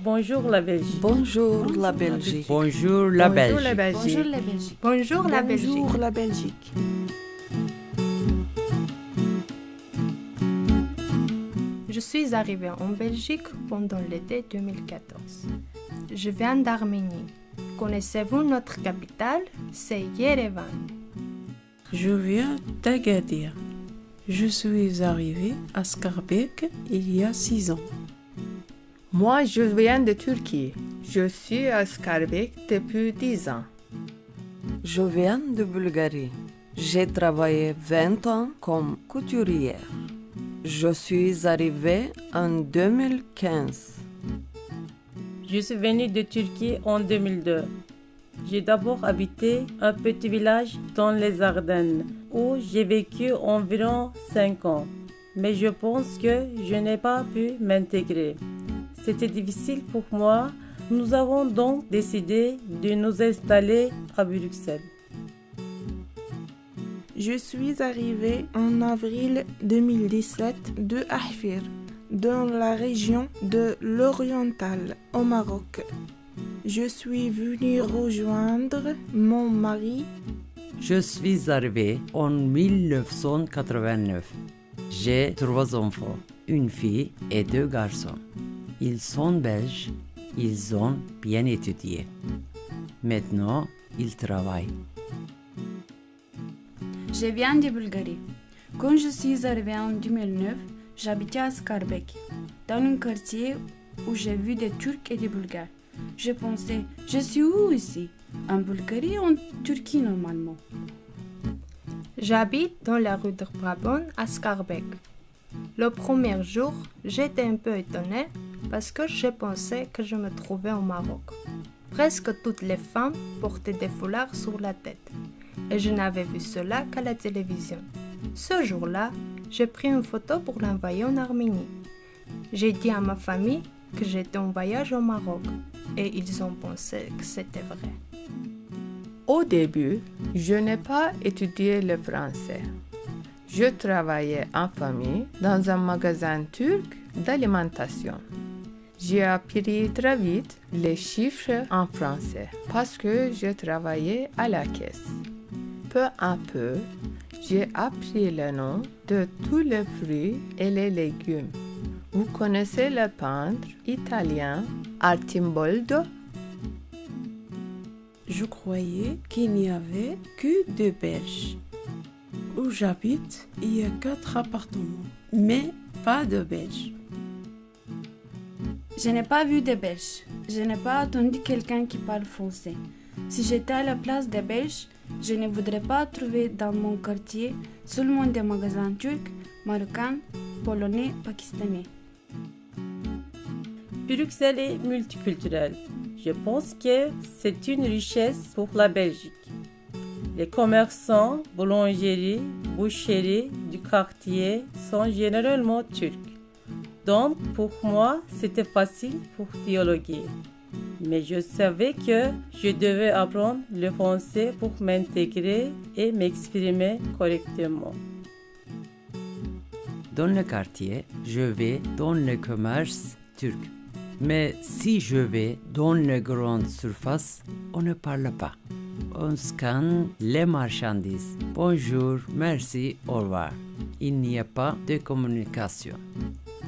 Bonjour la Belgique. Bonjour la Belgique. Bonjour la Bonjour la Belgique. Belgique. Bonjour la Belgique. Bonjour la Belgique. Bonjour la Belgique. Je suis arrivée en Belgique pendant l'été 2014. Je viens d'Arménie. Connaissez-vous notre capitale? C'est Yerevan. Je viens d'Agadir. Je suis arrivée à Schaerbeek il y a 6 ans. Moi, je viens de Turquie. Je suis à Schaerbeek depuis 10 ans. Je viens de Bulgarie. J'ai travaillé 20 ans comme couturière. Je suis arrivée en 2015. Je suis venue de Turquie en 2002. J'ai d'abord habité un petit village dans les Ardennes où j'ai vécu environ 5 ans. Mais je pense que je n'ai pas pu m'intégrer. C'était difficile pour moi. Nous avons donc décidé de nous installer à Bruxelles. Je suis arrivée en avril 2017 de Ahfir, dans la région de l'Oriental, au Maroc. Je suis venue rejoindre mon mari. Je suis arrivé en 1989. J'ai 3 enfants, une fille et 2 garçons. Ils sont belges, ils ont bien étudié. Maintenant, ils travaillent. Je viens de Bulgarie. Quand je suis arrivée en 2009, j'habitais à Schaerbeek, dans un quartier où j'ai vu des Turcs et des Bulgares. Je pensais, je suis où ici? En Bulgarie ou en Turquie normalement? J'habite dans la rue de Brabant à Schaerbeek. Le premier jour, j'étais un peu étonnée parce que je pensais que je me trouvais au Maroc. Presque toutes les femmes portaient des foulards sur la tête et je n'avais vu cela qu'à la télévision. Ce jour-là, j'ai pris une photo pour l'envoyer en Arménie. J'ai dit à ma famille que j'étais en voyage au Maroc et ils ont pensé que c'était vrai. Au début, je n'ai pas étudié le français. Je travaillais en famille dans un magasin turc d'alimentation. J'ai appris très vite les chiffres en français parce que je travaillais à la caisse. Peu à peu, j'ai appris le nom de tous les fruits et les légumes. Vous connaissez le peintre italien Artimboldo? Je croyais qu'il n'y avait que 2 Belges. Où j'habite, il y a 4 appartements, mais pas de Belges. Je n'ai pas vu de Belges. Je n'ai pas entendu quelqu'un qui parle français. Si j'étais à la place des Belges, je ne voudrais pas trouver dans mon quartier seulement des magasins turcs, marocains, polonais, pakistanais. Bruxelles est multiculturelle. Je pense que c'est une richesse pour la Belgique. Les commerçants, boulangeries, boucheries du quartier sont généralement turcs. Donc, pour moi, c'était facile pour dialoguer. Mais je savais que je devais apprendre le français pour m'intégrer et m'exprimer correctement. Dans le quartier, je vais dans le commerce turc. Mais si je vais dans les grandes surfaces, on ne parle pas. On scanne les marchandises. Bonjour, merci, au revoir. Il n'y a pas de communication.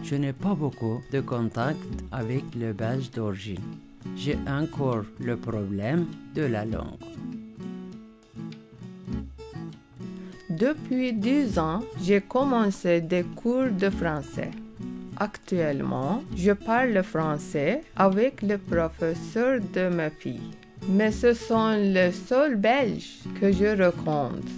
Je n'ai pas beaucoup de contact avec le belge d'origine. J'ai encore le problème de la langue. Depuis 10 ans, j'ai commencé des cours de français. Actuellement, je parle français avec le professeur de ma fille. Mais ce sont les seuls Belges que je rencontre.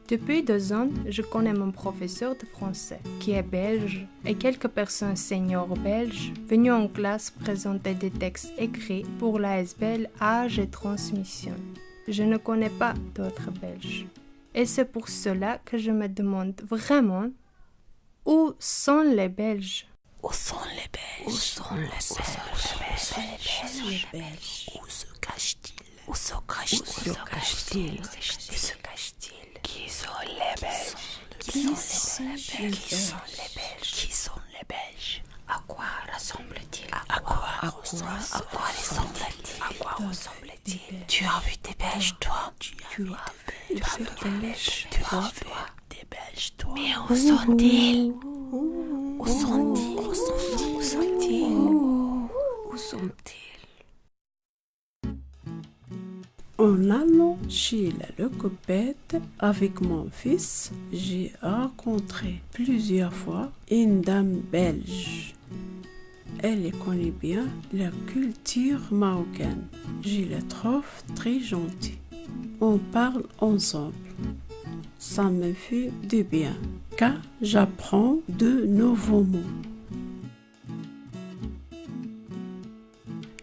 Depuis 2 ans, je connais mon professeur de français, qui est belge, et quelques personnes seniors belges venues en classe présenter des textes écrits pour l'ASBL Âge et Transmission. Je ne connais pas d'autres Belges. Et c'est pour cela que je me demande vraiment où sont les Belges? Où sont les Belges? Où sont les Belges? Où se cachent-ils? Où se cachent-ils? Qui sont les Belges? Qui sont les Belges? Qui sont les Belges? À quoi ressemble-t-il? À quoi ressemble-t-il? Tu as vu des belges, toi? Tu as vu des belges, toi? Mais où sont-ils? Où sont-ils? Où sont-ils? En allant chez la logopède avec mon fils, j'ai rencontré plusieurs fois une dame belge. Elle connaît bien la culture marocaine. Je la trouve très gentille. On parle ensemble. Ça me fait du bien, car j'apprends de nouveaux mots.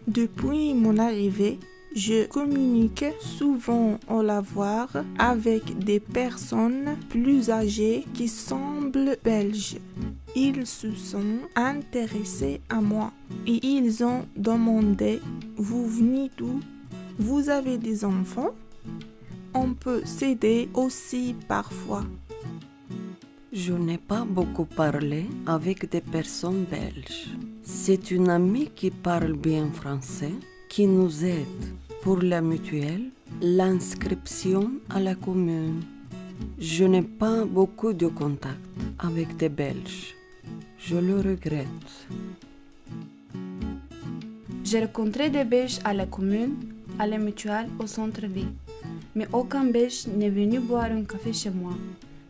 Depuis mon arrivée, je communique souvent au lavoir avec des personnes plus âgées qui semblent belges. Ils se sont intéressés à moi et ils ont demandé « Vous venez d'où? Vous avez des enfants ?» On peut s'aider aussi parfois. Je n'ai pas beaucoup parlé avec des personnes belges. C'est une amie qui parle bien français qui nous aide pour la mutuelle, l'inscription à la commune. Je n'ai pas beaucoup de contact avec des Belges. Je le regrette. J'ai rencontré des Belges à la commune, à la mutuelle, au centre-ville. Mais aucun Belge n'est venu boire un café chez moi.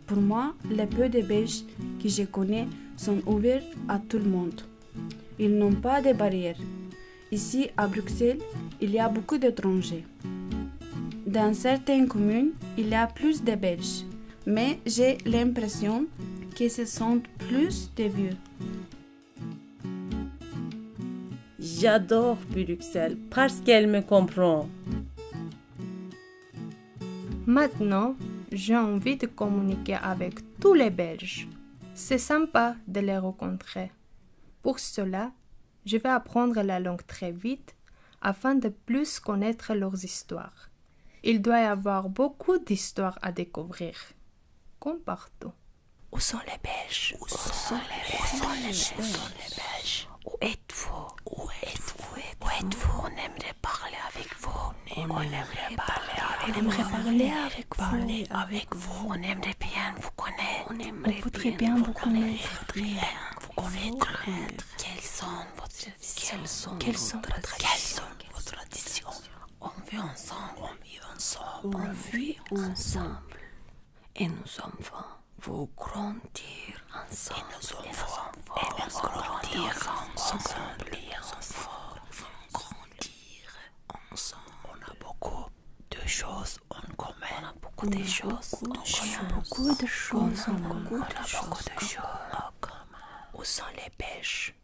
Pour moi, les peu de Belges que je connais sont ouverts à tout le monde. Ils n'ont pas de barrières. Ici, à Bruxelles, il y a beaucoup d'étrangers. Dans certaines communes, il y a plus de Belges, mais j'ai l'impression que ce sont plus de vieux. J'adore Bruxelles parce qu'elle me comprend. Maintenant, j'ai envie de communiquer avec tous les Belges. C'est sympa de les rencontrer. Pour cela, je vais apprendre la langue très vite afin de plus connaître leurs histoires. Il doit y avoir beaucoup d'histoires à découvrir, comme partout. Où sont les Belges? Où sont les Belges? Où êtes-vous? On aimerait parler avec vous. On aimerait parler avec vous. On aimerait bien vous connaître. On voudrait bien vous connaître. Quelles sont vos traditions? On vit ensemble. Et nos enfants vont grandir ensemble. On a beaucoup de choses en commun. Où sont les Belges?